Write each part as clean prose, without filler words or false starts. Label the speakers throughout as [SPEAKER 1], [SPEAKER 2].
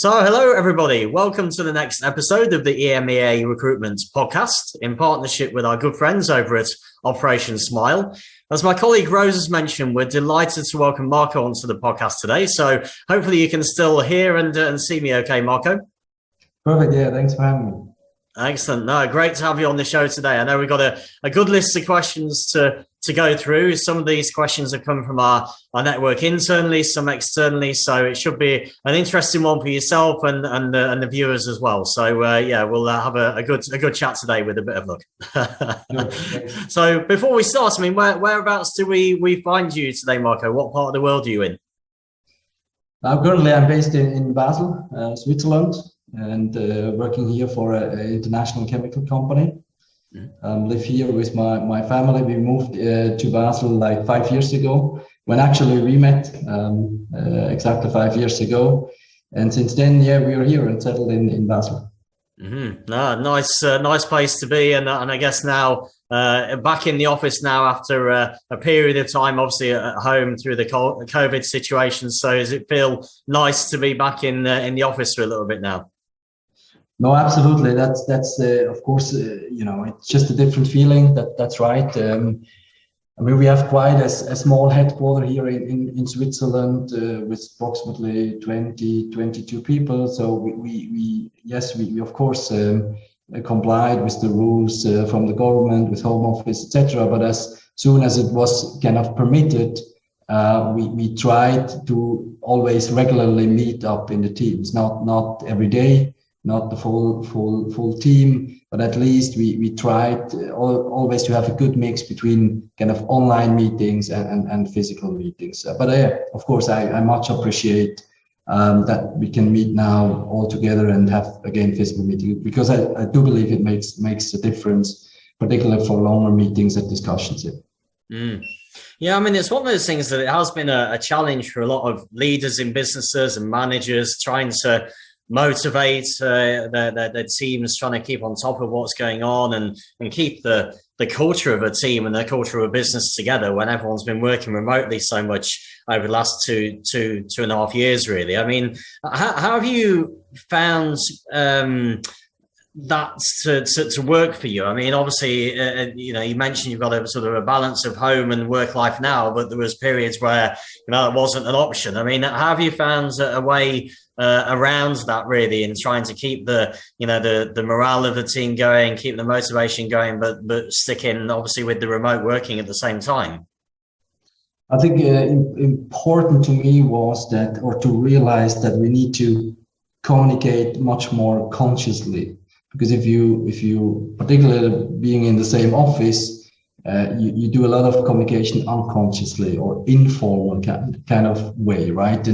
[SPEAKER 1] So, hello, everybody. Welcome to the next episode of the EMEA Recruitment Podcast in partnership with our good friends over at Operation Smile. As my colleague Rose has mentioned, we're delighted to welcome Marco onto the podcast today. So, hopefully, you can still hear and see me okay, Marco.
[SPEAKER 2] Perfect. Yeah, thanks for having me.
[SPEAKER 1] Excellent. No, great to have you on the show today. I know we've got a good list of questions to go through. Some of these questions have come from our network internally, some externally. So it should be an interesting one for yourself and the viewers as well. So we'll have a good chat today with a bit of luck. So before we start, I mean, whereabouts do we find you today, Marco? What part of the world are you in?
[SPEAKER 2] Currently, I'm based in Basel, Switzerland, and working here for an international chemical company. Live here with my family. We moved to Basel like 5 years ago, when actually we met exactly 5 years ago. And since then, we are here and settled in Basel.
[SPEAKER 1] Mm-hmm. Nice place to be. And I guess now back in the office now after a period of time, obviously at home through the COVID situation. So does it feel nice to be back in the office for a little bit now?
[SPEAKER 2] No, absolutely. That's of course, it's just a different feeling. That's right. I mean, we have quite a small headquarters here in Switzerland with approximately 22 people. So we of course complied with the rules from the government, with home office, etc. But as soon as it was kind of permitted, we tried to always regularly meet up in the teams. Not every day, not the full team, but at least we tried always to have a good mix between kind of online meetings and physical meetings. But of course, I much appreciate that we can meet now all together and have again physical meetings, because I do believe it makes a difference, particularly for longer meetings and discussions.
[SPEAKER 1] Yeah, I mean, it's one of those things that it has been a challenge for a lot of leaders in businesses and managers trying to motivate their teams, trying to keep on top of what's going on and keep the culture of a team and the culture of a business together when everyone's been working remotely so much over the last two and a half years, really. I mean, how have you found that to work for you? I mean, obviously, you mentioned you've got a sort of a balance of home and work life now, but there was periods where it wasn't an option. I mean, how have you found a way around that, really, in trying to keep the morale of the team going, keep the motivation going, but sticking obviously with the remote working at the same time?
[SPEAKER 2] I think important to me was to realize that we need to communicate much more consciously. Because if you particularly being in the same office, you do a lot of communication unconsciously or informal kind of way, right?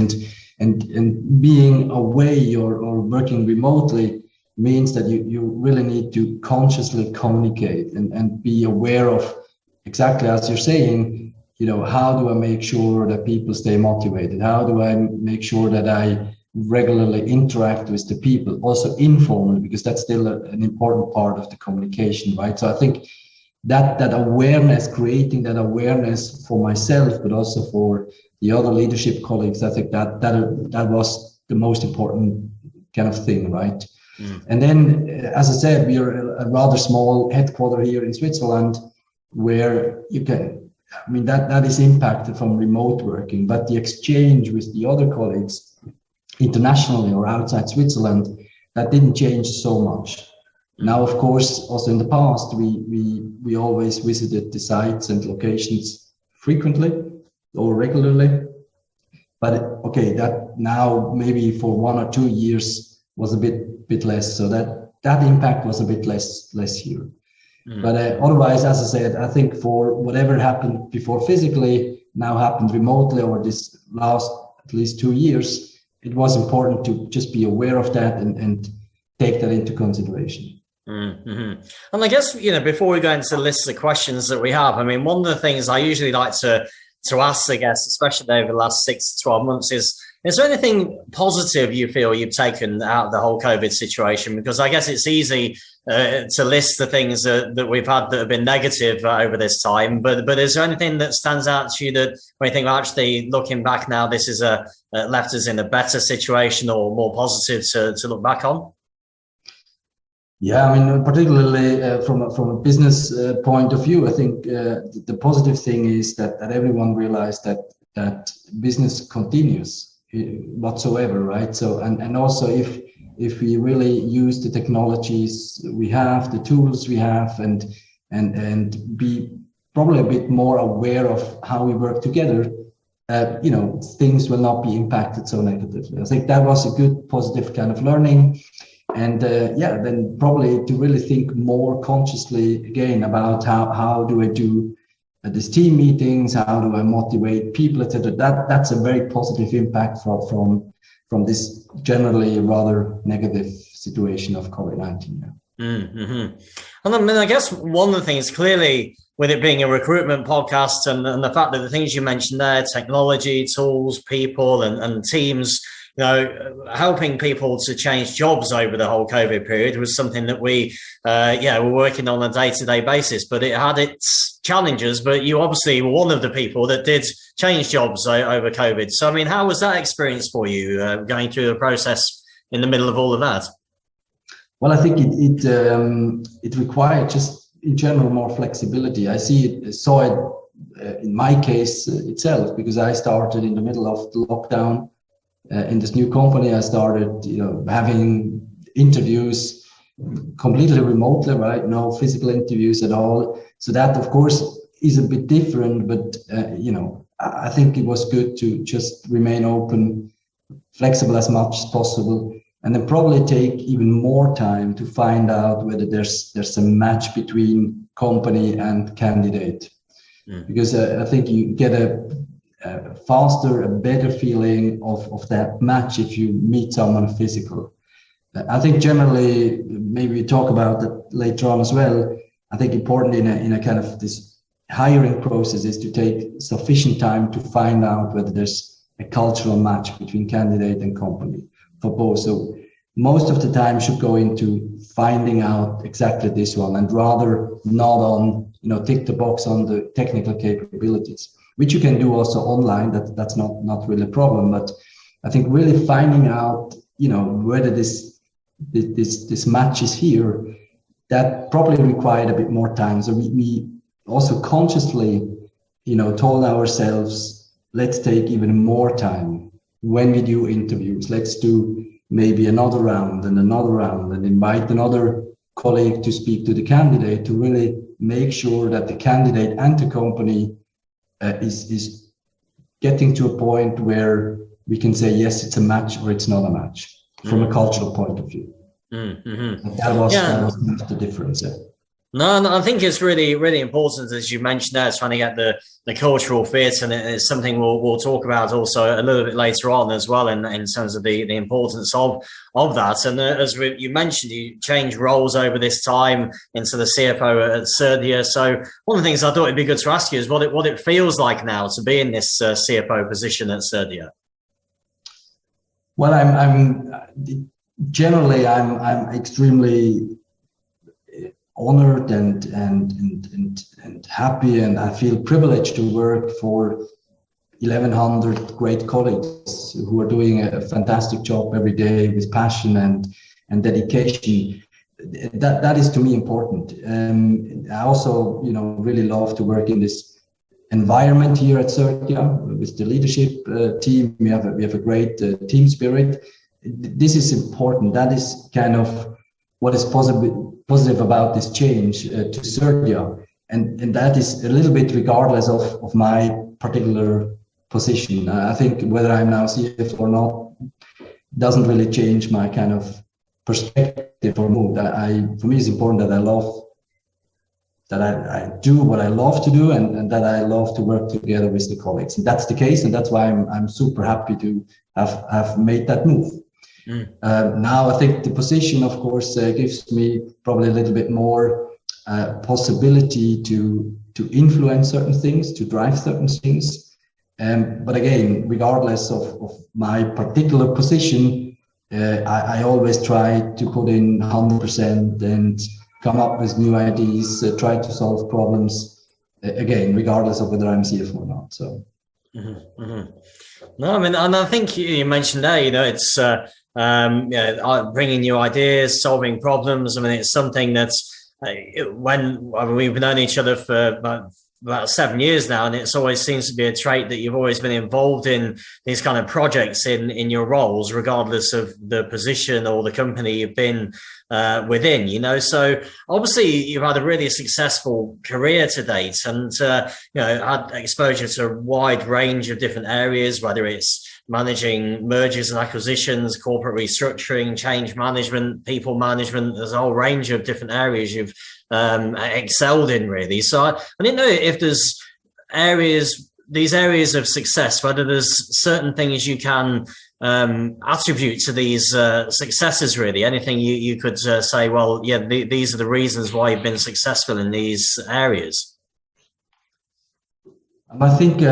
[SPEAKER 2] And being away or working remotely means that you really need to consciously communicate and be aware of, exactly as you're saying, how do I make sure that people stay motivated? How do I make sure that I regularly interact with the people, also informally, because that's still an important part of the communication, right? So I think that awareness, creating that awareness for myself, but also for the other leadership colleagues, I think that was the most important kind of thing, right? And then, as I said, we are a rather small headquarters here in Switzerland, where that is impacted from remote working, but the exchange with the other colleagues internationally or outside Switzerland, that didn't change so much. Now, of course, also in the past, we always visited the sites and locations frequently or regularly. But okay, that now maybe for 1 or 2 years was a bit less. So that impact was a bit less here. But otherwise, as I said, I think for whatever happened before physically now happened remotely over this last at least 2 years, it was important to just be aware of that and take that into consideration.
[SPEAKER 1] Mm-hmm. And I guess, before we go into the list of questions that we have, I mean, one of the things I usually like to ask, I guess, especially over the last 6 to 12 months is, Is there anything positive you feel you've taken out of the whole COVID situation? Because I guess it's easy to list the things that we've had that have been negative over this time. But is there anything that stands out to you that when you think, well, actually, looking back now, this is left us in a better situation or more positive to look back on?
[SPEAKER 2] Yeah, I mean, particularly from a business point of view, I think the positive thing is that everyone realized that business continues whatsoever, right? So and also if we really use the technologies we have, the tools we have, and be probably a bit more aware of how we work together, things will not be impacted so negatively. I think that was a good positive kind of learning. And then probably to really think more consciously again about how do I do these team meetings, how do I motivate people, etc. That's a very positive impact from this generally rather negative situation of COVID-19.
[SPEAKER 1] Mm-hmm. And I mean, I guess one of the things clearly with it being a recruitment podcast and the fact that the things you mentioned there, technology, tools, people and teams, helping people to change jobs over the whole COVID period was something that we were working on a day-to-day basis, but it had its challenges. But you obviously were one of the people that did change jobs over COVID. So, I mean, how was that experience for you going through the process in the middle of all of that?
[SPEAKER 2] Well, I think it required just in general more flexibility. I saw it in my case itself, because I started in the middle of the lockdown. In this new company, I started, having interviews completely remotely, right? No physical interviews at all. So that, of course, is a bit different. But I think it was good to just remain open, flexible as much as possible, and then probably take even more time to find out whether there's a match between company and candidate, because I think you get a faster, a better feeling of that match if you meet someone physical. I think generally, maybe we talk about that later on as well. I think important in a kind of this hiring process is to take sufficient time to find out whether there's a cultural match between candidate and company for both. So most of the time should go into finding out exactly this one, and rather not on, tick the box on the technical capabilities, which you can do also online. That's not really a problem. But I think really finding out, whether this match is here, that probably required a bit more time. So we also consciously, told ourselves, let's take even more time when we do interviews. Let's do maybe another round and invite another colleague to speak to the candidate to really make sure that the candidate and the company is getting to a point where we can say, yes, it's a match or it's not a match from a cultural point of view. Mm-hmm. That was the difference. Yeah.
[SPEAKER 1] No, I think it's really, really important, as you mentioned there, trying to get the cultural fit, and it's something we'll talk about also a little bit later on as well in terms of the importance of that. And as you mentioned, you changed roles over this time into the CFO at Cerdia. So one of the things I thought it'd be good to ask you is what it feels like now to be in this CFO position at Cerdia.
[SPEAKER 2] Well, I'm generally extremely honored and happy, and I feel privileged to work for 1,100 great colleagues who are doing a fantastic job every day with passion and dedication. That is to me important. I also, really love to work in this environment here at Cerdia with the leadership team. We have a great team spirit. This is important. That is kind of what is positive about this change to Cerdia, and that is a little bit regardless of my particular position. I think whether I'm now CFO or not doesn't really change my kind of perspective or mood. For me, it's important that I do what I love to do, and that I love to work together with the colleagues. And that's the case, and that's why I'm super happy to have made that move. Now I think the position, of course, gives me probably a little bit more possibility to influence certain things, to drive certain things. But again, regardless of my particular position, I always try to put in 100% and come up with new ideas, try to solve problems, again, regardless of whether I'm CFO or not. So.
[SPEAKER 1] Mm-hmm, mm-hmm. No, I mean, and I think you mentioned there, it's bringing new ideas, solving problems. I mean, it's something that's we've known each other for about 7 years now, and it's always seems to be a trait that you've always been involved in these kind of projects in your roles, regardless of the position or the company you've been within, So obviously you've had a really successful career to date, and had exposure to a wide range of different areas, whether it's managing mergers and acquisitions, corporate restructuring, change management, people management. There's a whole range of different areas you've excelled in, really. So I didn't know if there's these areas of success, whether there's certain things you can attribute to these successes, really. Anything you could say, well, yeah, these are the reasons why you've been successful in these areas.
[SPEAKER 2] I think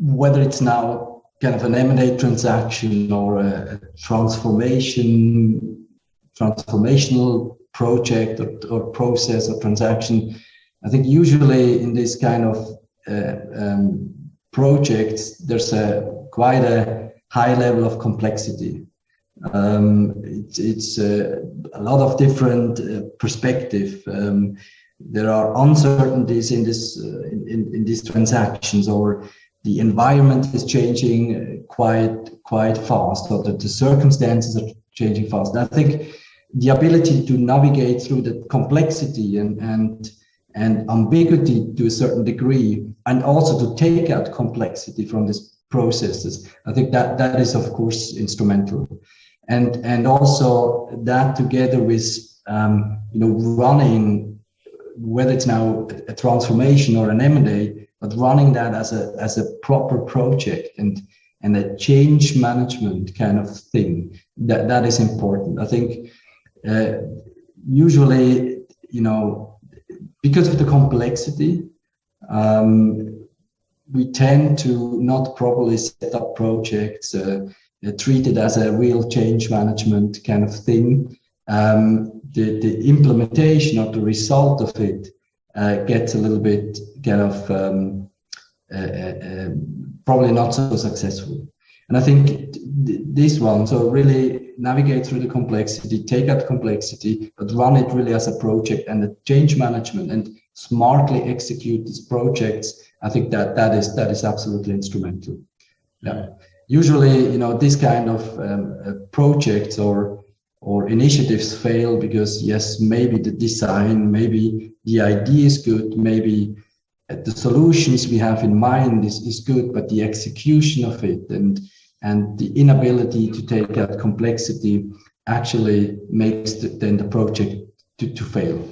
[SPEAKER 2] whether it's now kind of an M&A transaction or a transformational project or process or transaction, I think usually in this kind of projects, there's quite a high level of complexity. It's a lot of different perspective. There are uncertainties in these transactions, or the environment is changing quite fast, or the circumstances are changing fast. And I think the ability to navigate through the complexity and ambiguity to a certain degree, and also to take out complexity from these processes, I think that is of course instrumental. And also that together with running, whether it's now a transformation or an M&A, but running that as a proper project and a change management kind of thing, that is important. I think usually, because of the complexity, we tend to not properly set up projects, treat it as a real change management kind of thing. The implementation or the result of it gets a little bit kind of probably not so successful. And I think this one, so really navigate through the complexity, take out complexity, but run it really as a project and a change management, and smartly execute these projects. I think that is absolutely instrumental. Yeah. Usually, this kind of projects or initiatives fail because, yes, maybe the design, maybe the idea is good, maybe the solutions we have in mind is good, but the execution of it and the inability to take out complexity actually makes the project to fail.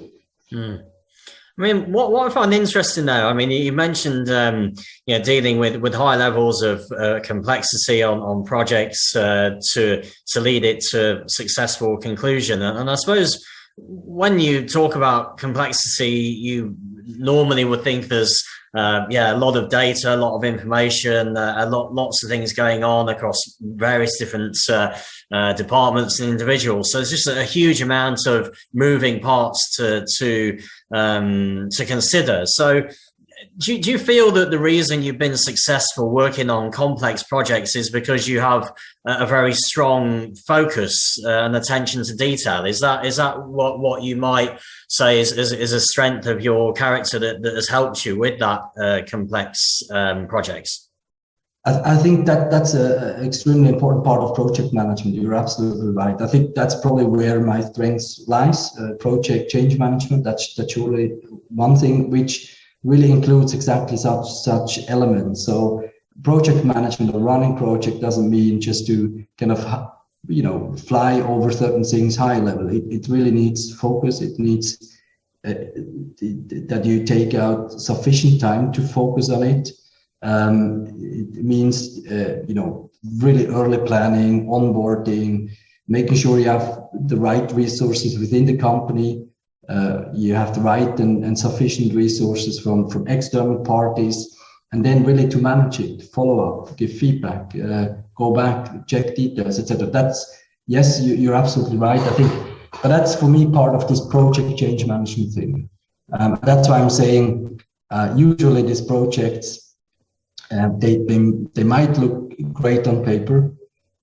[SPEAKER 1] I mean, what I find interesting now, I mean, you mentioned, dealing with high levels of complexity on projects to lead it to successful conclusion. And I suppose when you talk about complexity, you normally would think there's a lot of data, a lot of information, lots of things going on across various different departments and individuals. So it's just a huge amount of moving parts to consider. So do you feel that the reason you've been successful working on complex projects is because you have a very strong focus and attention to detail? Is that what you might say is a strength of your character that has helped you with that complex projects?
[SPEAKER 2] I think that's an extremely important part of project management. You're absolutely right. I think that's probably where my strengths lies. Project change management. That's surely one thing which really includes exactly such elements. So project management or running project doesn't mean just to kind of fly over certain things high level. It really needs focus. It needs that you take out sufficient time to focus on it. It means really early planning, onboarding, making sure you have the right resources within the company. You have the right and sufficient resources from external parties. and then really to manage it, follow up, give feedback, go back, check details, etc. That's, yes, you're absolutely right. I think, but that's for me part of this project change management thing. That's why I'm saying usually these projects, they might look great on paper,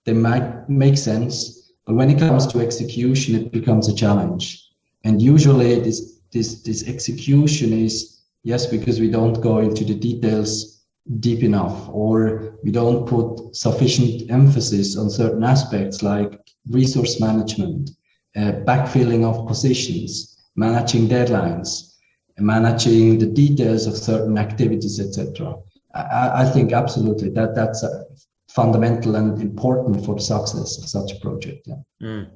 [SPEAKER 2] they might make sense, but when it comes to execution, it becomes a challenge. And usually this execution is, yes, because we don't go into the details deep enough, or we don't put sufficient emphasis on certain aspects like resource management, backfilling of positions, managing deadlines, managing the details of certain activities, etc. I think absolutely that's fundamental and important for the success of such a project. Yeah.
[SPEAKER 1] Mm.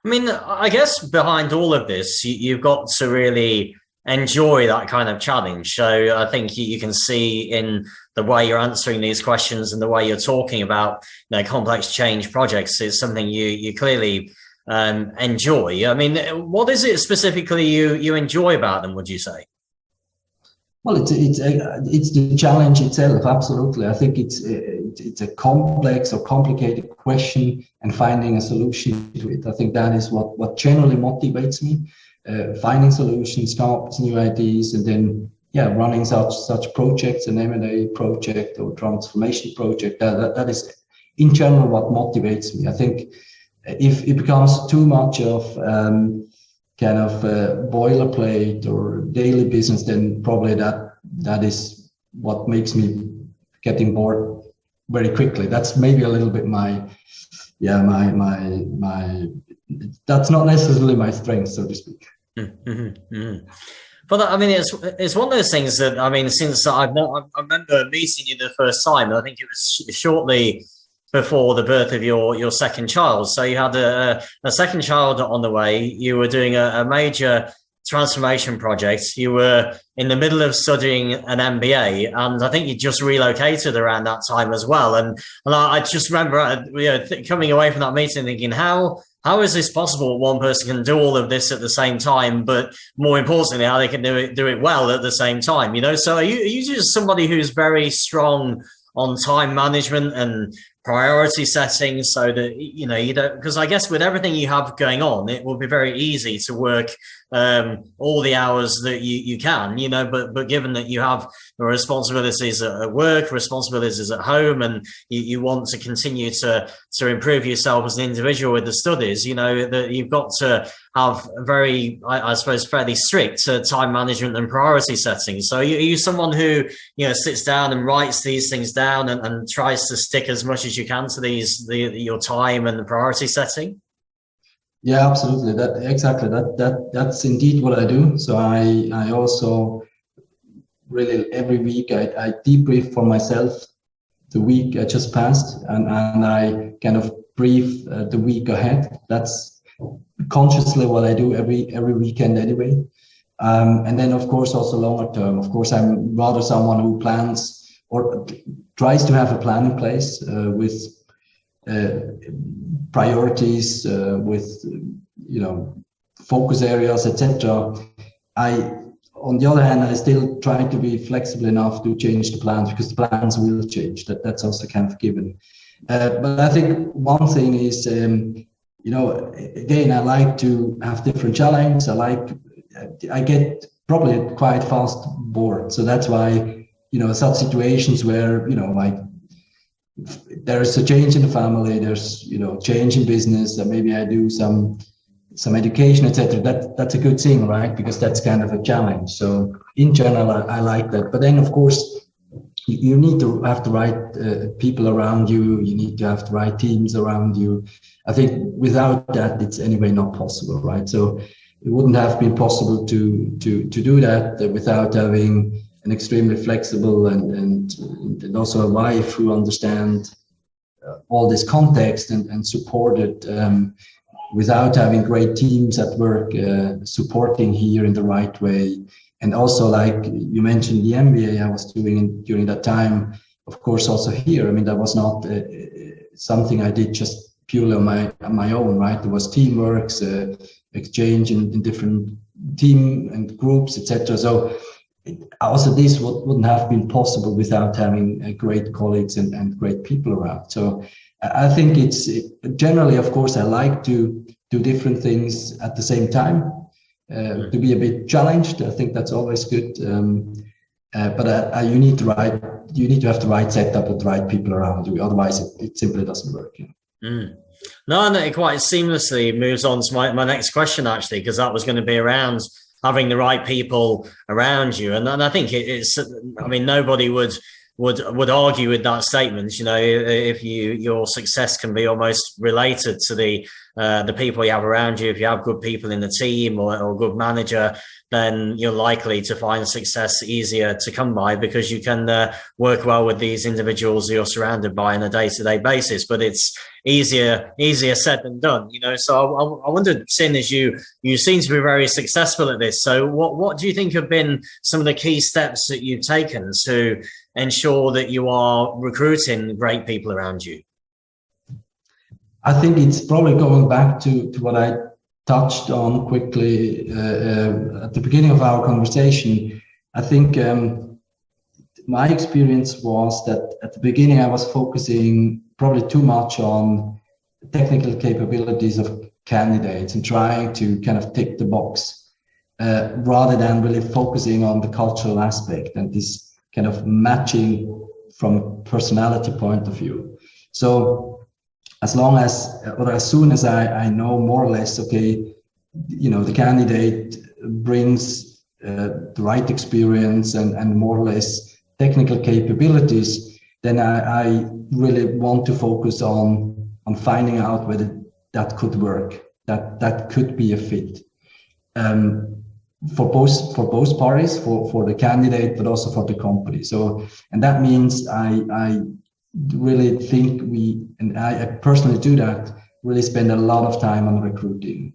[SPEAKER 1] I mean, I guess behind all of this, you've got to really enjoy that kind of challenge. So I think you can see in the way you're answering these questions and the way you're talking about, complex change projects, is something you clearly enjoy. I mean, what is it specifically you enjoy about them, would you say?
[SPEAKER 2] Well, it's the challenge itself. Absolutely, I think it's a complex or complicated question, and finding a solution to it. I think that is what generally motivates me. Finding solutions, come up with new ideas, and then running such projects, an M&A project or transformation project. That is in general what motivates me. I think if it becomes too much of kind of boilerplate or daily business, then probably that is what makes me getting bored very quickly. That's maybe a little bit my that's not necessarily my strength, so to speak.
[SPEAKER 1] Mm-hmm, mm-hmm. But I mean, it's one of those things that, I mean, since I remember meeting you the first time, I think it was shortly before the birth of your second child. So you had a second child on the way. You were doing a major transformation project. You were in the middle of studying an MBA, and I think you just relocated around that time as well. And I just remember coming away from that meeting thinking, how is this possible? One person can do all of this at the same time, but more importantly, how they can do it well at the same time. So are you just somebody who's very strong on time management and priority setting, so that you don't, because I guess with everything you have going on, it will be very easy to work all the hours that you can, but given that you have the responsibilities at work, responsibilities at home, and you want to continue to improve yourself as an individual with the studies, that you've got to have very, I suppose, fairly strict time management and priority setting. So are you someone who sits down and writes these things down and tries to stick as much as you can to your time and the priority setting?
[SPEAKER 2] Yeah, absolutely. That's indeed what I do. So I also really every week I debrief for myself the week I just passed, and I kind of brief the week ahead. That's consciously what I do every weekend anyway. And then of course also longer term. Of course, I'm rather someone who plans or tries to have a plan in place with priorities, with focus areas, etc. On the other hand, I still try to be flexible enough to change the plans, because the plans will change. That's also kind of given. But I think one thing is, again, I like to have different challenges. I get probably quite fast bored. So that's why, such situations where, like there's a change in the family, there's, change in business, and maybe I do some education, etc. That's a good thing, right? Because that's kind of a challenge. So in general, I like that. But then, of course, you need to have the right people around you. You need to have the right teams around you. I think without that, it's anyway not possible, right? So it wouldn't have been possible to do that without having an extremely flexible and also a wife who understand all this context and support it, without having great teams at work supporting here in the right way. And also, like you mentioned, the MBA I was doing during that time, of course, also here. I mean, that was not something I did just purely on my own, right? There was teamwork, exchange in different team and groups, etc. So also this wouldn't have been possible without having great colleagues and great people around. So I think it's generally, of course, I like to do different things at the same time, to be a bit challenged. I think that's always good. But you need to have the right setup with the right people around you. Otherwise, it simply doesn't work.
[SPEAKER 1] No, and it quite seamlessly moves on to my next question, actually, because that was going to be around having the right people around you. And I think it's, I mean, nobody would argue with that statement. You know, if your success can be almost related to the people you have around you. If you have good people in the team or a good manager, then you're likely to find success easier to come by, because you can work well with these individuals you're surrounded by on a day-to-day basis. But it's easier said than done, you know. So I wondered, seeing as you seem to be very successful at this, so what do you think have been some of the key steps that you've taken to ensure that you are recruiting great people around you?
[SPEAKER 2] I think it's probably going back to what I touched on quickly at the beginning of our conversation. I think my experience was that at the beginning I was focusing probably too much on the technical capabilities of candidates and trying to kind of tick the box rather than really focusing on the cultural aspect and this kind of matching from a personality point of view. So as soon as I know more or less, okay, you know, the candidate brings the right experience and more or less technical capabilities, then I really want to focus on finding out whether that could work, that could be a fit for both parties, for the candidate, but also for the company. So, and that means I really think I personally do that, really spend a lot of time on recruiting,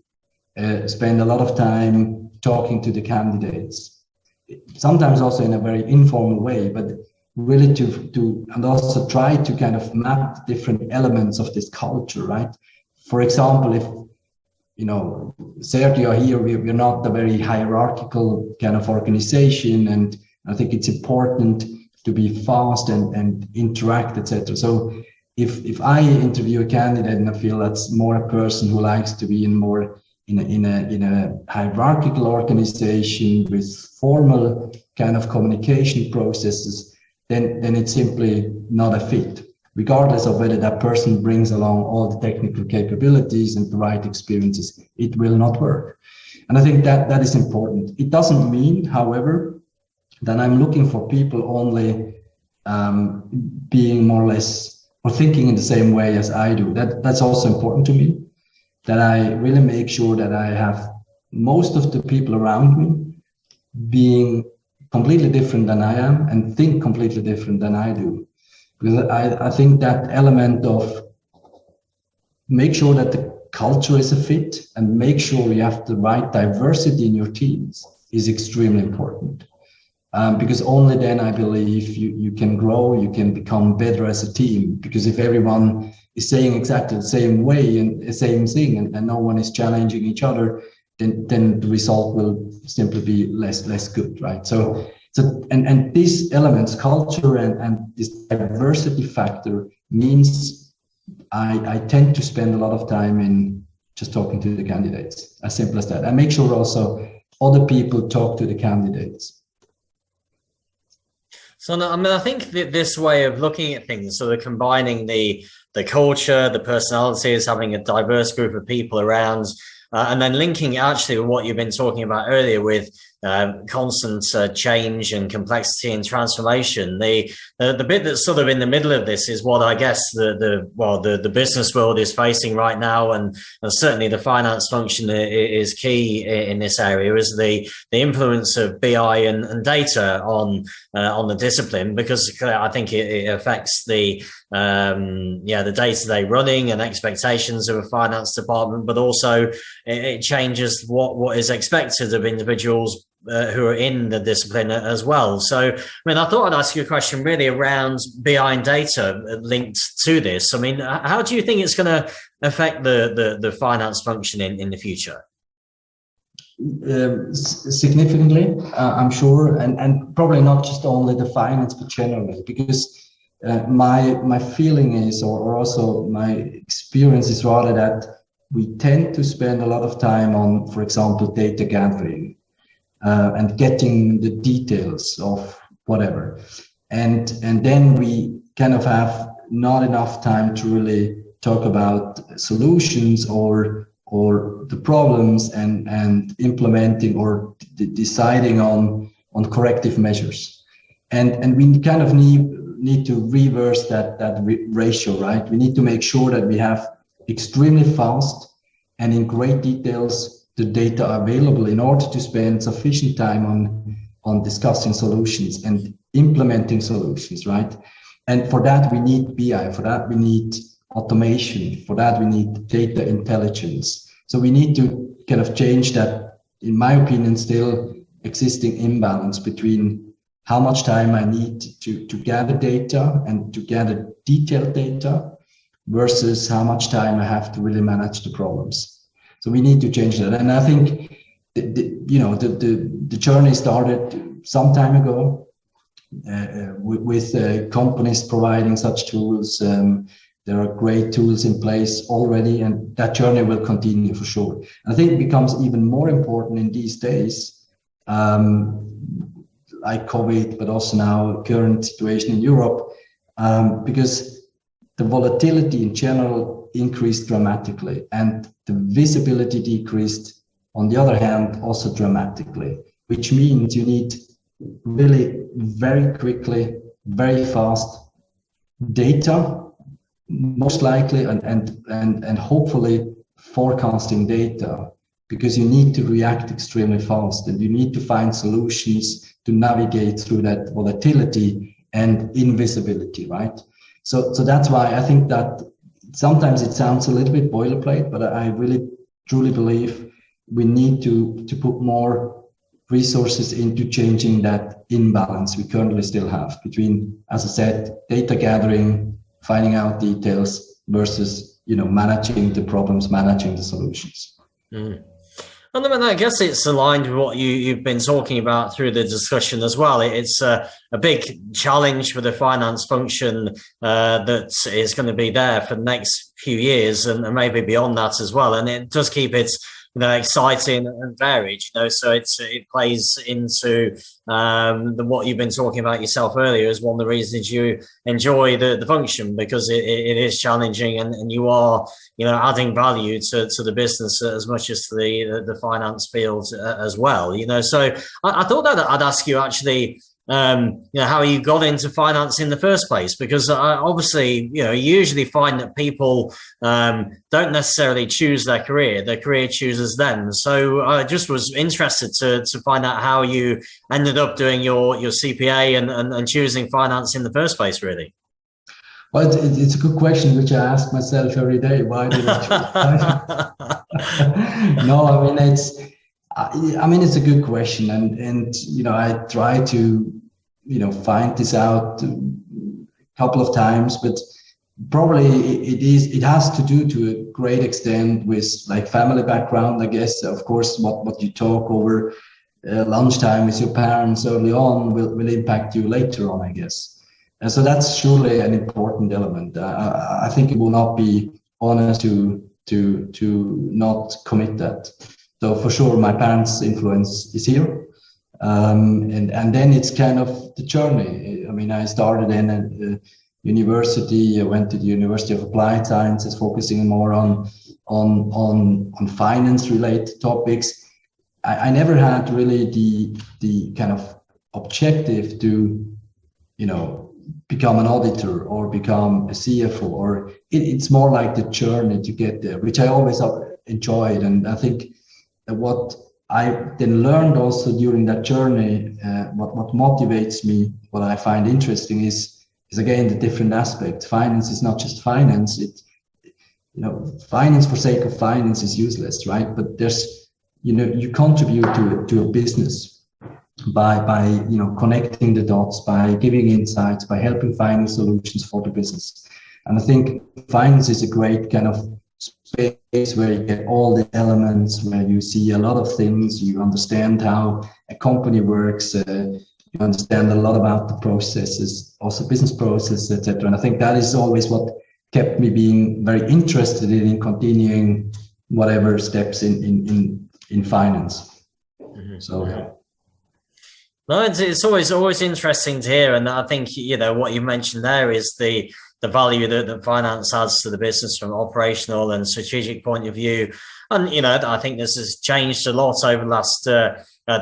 [SPEAKER 2] spend a lot of time talking to the candidates, sometimes also in a very informal way, but really to and also try to kind of map different elements of this culture, right? For example, if, you know, Sergio here, we're not a very hierarchical kind of organization, and I think it's important to be fast and interact, etc. So if I interview a candidate and I feel that's more a person who likes to be in a hierarchical organization with formal kind of communication processes, then it's simply not a fit, regardless of whether that person brings along all the technical capabilities and the right experiences. It will not work. And I think that is important. It doesn't mean, however, that I'm looking for people only being more or less or thinking in the same way as I do. That's also important to me, that I really make sure that I have most of the people around me being completely different than I am and think completely different than I do. Because I think that element of make sure that the culture is a fit and make sure you have the right diversity in your teams is extremely important. Because only then I believe you can grow, you can become better as a team. Because if everyone is saying exactly the same way and the same thing, and no one is challenging each other, then the result will simply be less good, right? So and these elements, culture and this diversity factor, means I tend to spend a lot of time in just talking to the candidates, as simple as that. I make sure also other people talk to the candidates.
[SPEAKER 1] So, I mean, I think that this way of looking at things, sort of combining the culture, the personalities, having a diverse group of people around, and then linking actually with what you've been talking about earlier with constant change and complexity and transformation. The bit that's sort of in the middle of this is what I guess the business world is facing right now, and certainly the finance function is key in this area, is the influence of BI and data on the discipline, because I think it affects the day-to-day running and expectations of a finance department, but also it changes what is expected of individuals who are in the discipline as well. So, I mean, I thought I'd ask you a question really around BI and data linked to this. I mean, how do you think it's going to affect the finance function in the future?
[SPEAKER 2] significantly, I'm sure, and probably not just only the finance, but generally, because my feeling is, or also my experience is rather that we tend to spend a lot of time on, for example, data gathering and getting the details of whatever, and then we kind of have not enough time to really talk about solutions or the problems and implementing or deciding on corrective measures, and we kind of need to reverse that ratio, right? We need to make sure that we have extremely fast and in great details the data available in order to spend sufficient time on discussing solutions and implementing solutions, right? And for that we need BI, for that we need automation, for that we need data intelligence. So we need to kind of change that, in my opinion, still existing imbalance between how much time I need to gather data and to gather detailed data versus how much time I have to really manage the problems. So we need to change that. And I think the journey started some time ago with companies providing such tools. There are great tools in place already, and that journey will continue for sure. I think it becomes even more important in these days, like COVID, but also now current situation in Europe, because the volatility in general increased dramatically, and the visibility decreased, on the other hand, also dramatically, which means you need really very quickly, very fast data, most likely, and hopefully forecasting data, because you need to react extremely fast and you need to find solutions to navigate through that volatility and invisibility, right? So that's why I think that sometimes it sounds a little bit boilerplate, but I really truly believe we need to put more resources into changing that imbalance we currently still have between, as I said, data gathering, finding out details versus, managing the problems, managing the solutions.
[SPEAKER 1] Mm. And I guess it's aligned with what you've been talking about through the discussion as well. It's a big challenge for the finance function that is going to be there for the next few years and maybe beyond that as well. And it does keep it exciting and varied, so it plays into what you've been talking about yourself earlier as one of the reasons you enjoy the function, because it is challenging and you are adding value to the business as much as to the finance field as well. So I thought that I'd ask you actually how you got into finance in the first place, because obviously, you usually find that people don't necessarily choose their career chooses them. So I just was interested to find out how you ended up doing your CPA and choosing finance in the first place, really.
[SPEAKER 2] Well, it's a good question, which I ask myself every day. Why did I choose? No, it's a good question, and I try to find this out a couple of times, but probably it has to do to a great extent with like family background, I guess. Of course, what you talk over lunchtime with your parents early on will impact you later on, I guess. And so that's surely an important element. I think it will not be honest to not commit that. So for sure, my parents' influence is here. And then it's kind of the journey. I started in a university. I went to the University of Applied Sciences, focusing more on finance related topics. I never had really the kind of objective to become an auditor or become a CFO, or it's more like the journey to get there, which I always enjoyed. And I think that what I then learned also during that journey, what motivates me, what I find interesting is again the different aspects. Finance is not just finance. Finance for sake of finance is useless, right? But there's, you contribute to a business by connecting the dots, by giving insights, by helping finding solutions for the business. And I think finance is a great kind of space where you get all the elements, where you see a lot of things, you understand how a company works, you understand a lot about the processes, also business processes, etc. And I think that is always what kept me being very interested in continuing whatever steps in finance.
[SPEAKER 1] Mm-hmm.
[SPEAKER 2] So yeah.
[SPEAKER 1] No, it's always interesting to hear, and I think what you mentioned there is the value that finance adds to the business from an operational and strategic point of view. And I think this has changed a lot over the last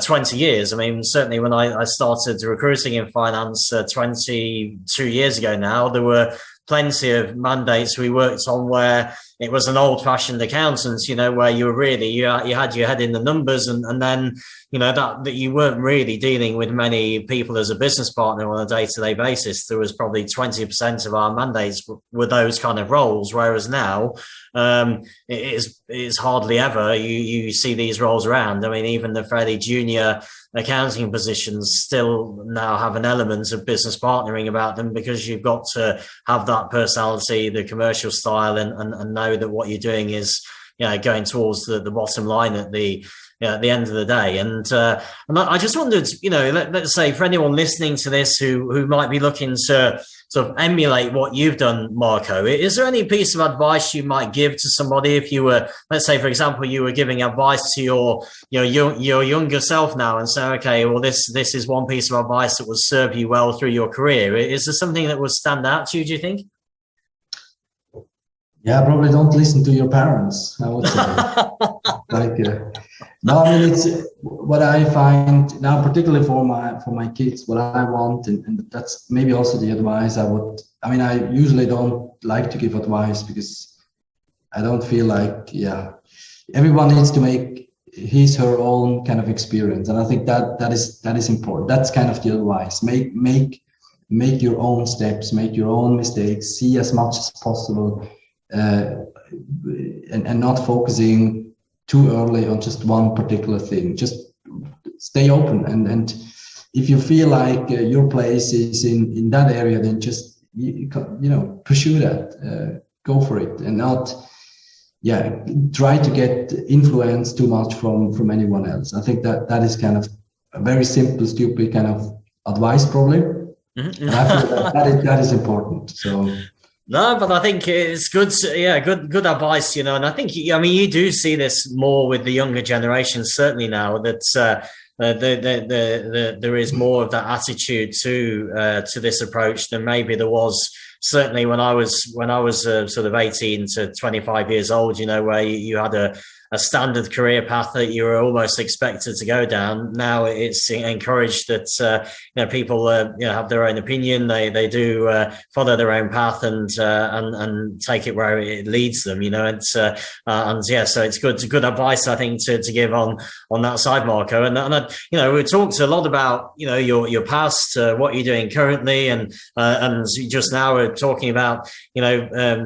[SPEAKER 1] 20 years. I mean, certainly when I started recruiting in finance 22 years ago now, there were plenty of mandates we worked on where it was an old-fashioned accountant, where you were really you had your head in the numbers, and then that you weren't really dealing with many people as a business partner on a day-to-day basis. There was probably 20% of our mandates were those kind of roles, whereas now it is hardly ever you see these roles around. I mean, even the fairly junior accounting positions still now have an element of business partnering about them, because you've got to have that personality, the commercial style, and know that what you're doing is going towards the bottom line at the end of the day. And I just wondered, let's say for anyone listening to this who might be looking to sort of emulate what you've done, Marco, is there any piece of advice you might give to somebody if you were, let's say, for example, you were giving advice to your younger self now and say, okay, well, this is one piece of advice that will serve you well through your career. Is there something that would stand out to you, do you think?
[SPEAKER 2] Yeah, probably don't listen to your parents, I would say. No, I mean, it's what I find now, particularly for my kids, what I want, and that's maybe also the advice I usually don't like to give advice, because I don't feel like, everyone needs to make her own kind of experience. And I think that is important. That's kind of the advice. Make your own steps, make your own mistakes, see as much as possible, and not focusing too early on just one particular thing. Just stay open, and if you feel like your place is in that area, then just pursue that, go for it, and not try to get influenced too much from anyone else. I think that is kind of a very simple, stupid kind of advice, probably. Mm-hmm. And I feel that is important. So.
[SPEAKER 1] No, but I think it's good. Good advice, and I think, you do see this more with the younger generation, certainly now that there is more of that attitude to this approach than maybe there was certainly when I was sort of 18 to 25 years old, where you had a standard career path that you were almost expected to go down. Now it's encouraged that people have their own opinion. They do follow their own path and take it where it leads them. So it's good. It's good advice, I think, to give on that side, Marco. And we talked a lot about your past, what you're doing currently, and just now we're talking about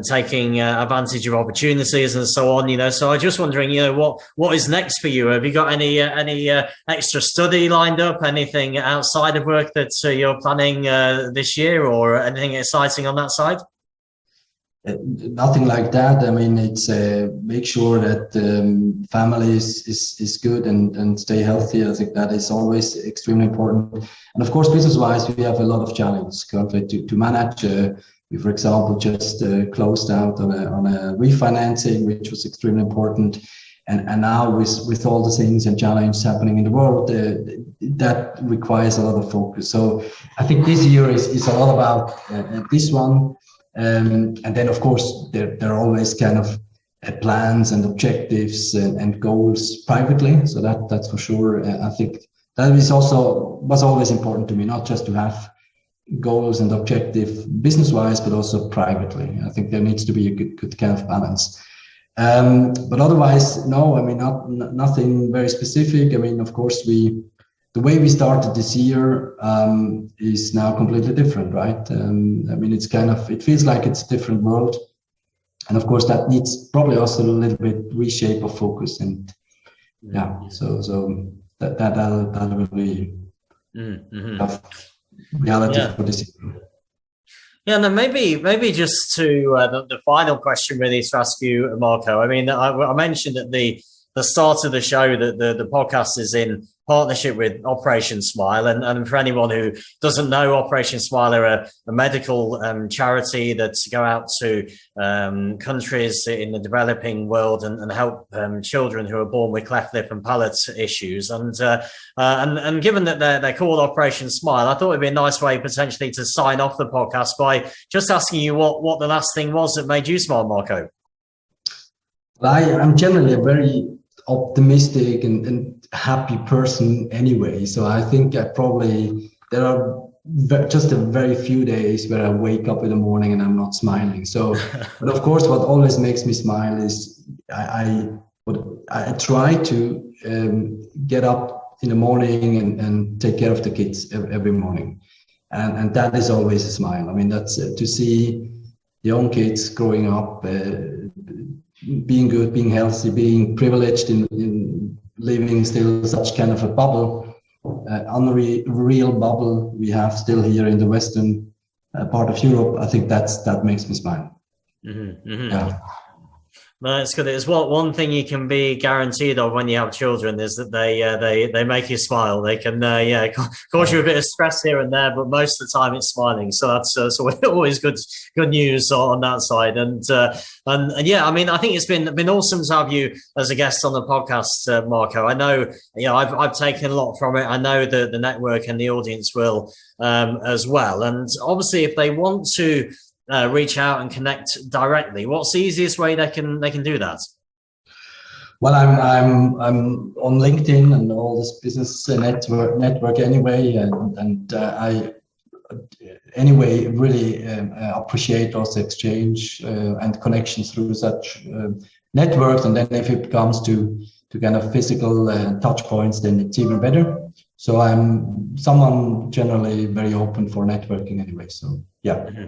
[SPEAKER 1] taking advantage of opportunities and so on. So I'm just wondering, what is next for you? Have you got any extra study lined up? Anything outside of work that you're planning this year, or anything exciting on that side?
[SPEAKER 2] Nothing like that. I mean, it's make sure that family is good and stay healthy. I think that is always extremely important. And of course, business-wise, we have a lot of challenges currently to manage. We, for example, just closed out on a refinancing, which was extremely important. And now with all the things and challenges happening in the world, that requires a lot of focus. So I think this year is a lot about this one. And then, of course, there are always kind of plans and objectives and goals privately. So that's for sure. I think that was always important to me, not just to have goals and objective business-wise, but also privately. I think there needs to be a good kind of balance. But otherwise, no, I mean, nothing very specific. I mean, of course, the way we started this year is now completely different, right? I mean, it feels like it's a different world. And of course, that needs probably also a little bit reshape of focus. And so that will be tough reality for this year.
[SPEAKER 1] Yeah, and then maybe just to the final question really to ask you, Marco. I mean, I mentioned at the start of the show that the podcast is in partnership with Operation Smile, and for anyone who doesn't know, Operation Smile are a medical charity that go out to countries in the developing world and help children who are born with cleft lip and palate issues. And given that they're called Operation Smile, I thought it'd be a nice way potentially to sign off the podcast by just asking you what the last thing was that made you smile, Marco.
[SPEAKER 2] I'm generally a very optimistic and happy person anyway. So I think there are just a very few days where I wake up in the morning and I'm not smiling. So, but of course, what always makes me smile is I try to get up in the morning and take care of the kids every morning. And that is always a smile. I mean, that's to see young kids growing up, being good, being healthy, being privileged in living still such kind of a bubble, unreal bubble we have still here in the western part of Europe. I think that makes me smile.
[SPEAKER 1] Mm-hmm, mm-hmm.
[SPEAKER 2] Yeah.
[SPEAKER 1] No, it's good. It's one thing you can be guaranteed of when you have children is that they make you smile. They can cause you a bit of stress here and there, but most of the time it's smiling. So that's always good news on that side. And yeah, I mean, I think it's been awesome to have you as a guest on the podcast, Marco. I know, I've taken a lot from it. I know the network and the audience will as well. And obviously, if they want to reach out and connect directly, what's the easiest way they can do that?
[SPEAKER 2] Well, I'm on LinkedIn and all this business network anyway, and I anyway really appreciate those exchange and connections through such networks. And then if it comes to kind of physical touch points, then it's even better. So I'm someone generally very open for networking anyway. So yeah. Mm-hmm.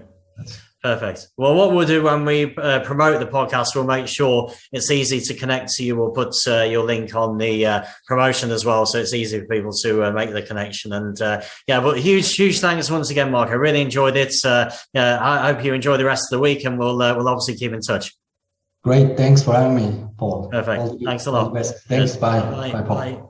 [SPEAKER 1] Perfect. Well, what we'll do when we promote the podcast, we'll make sure it's easy to connect to you. We'll put your link on the promotion as well, so it's easy for people to make the connection. And but huge thanks once again, Mark. I really enjoyed it. I hope you enjoy the rest of the week, and we'll obviously keep in touch.
[SPEAKER 2] Great. Thanks for having me, Paul.
[SPEAKER 1] Perfect. Thanks a lot.
[SPEAKER 2] Thanks. Bye. Bye, Paul.
[SPEAKER 1] Bye.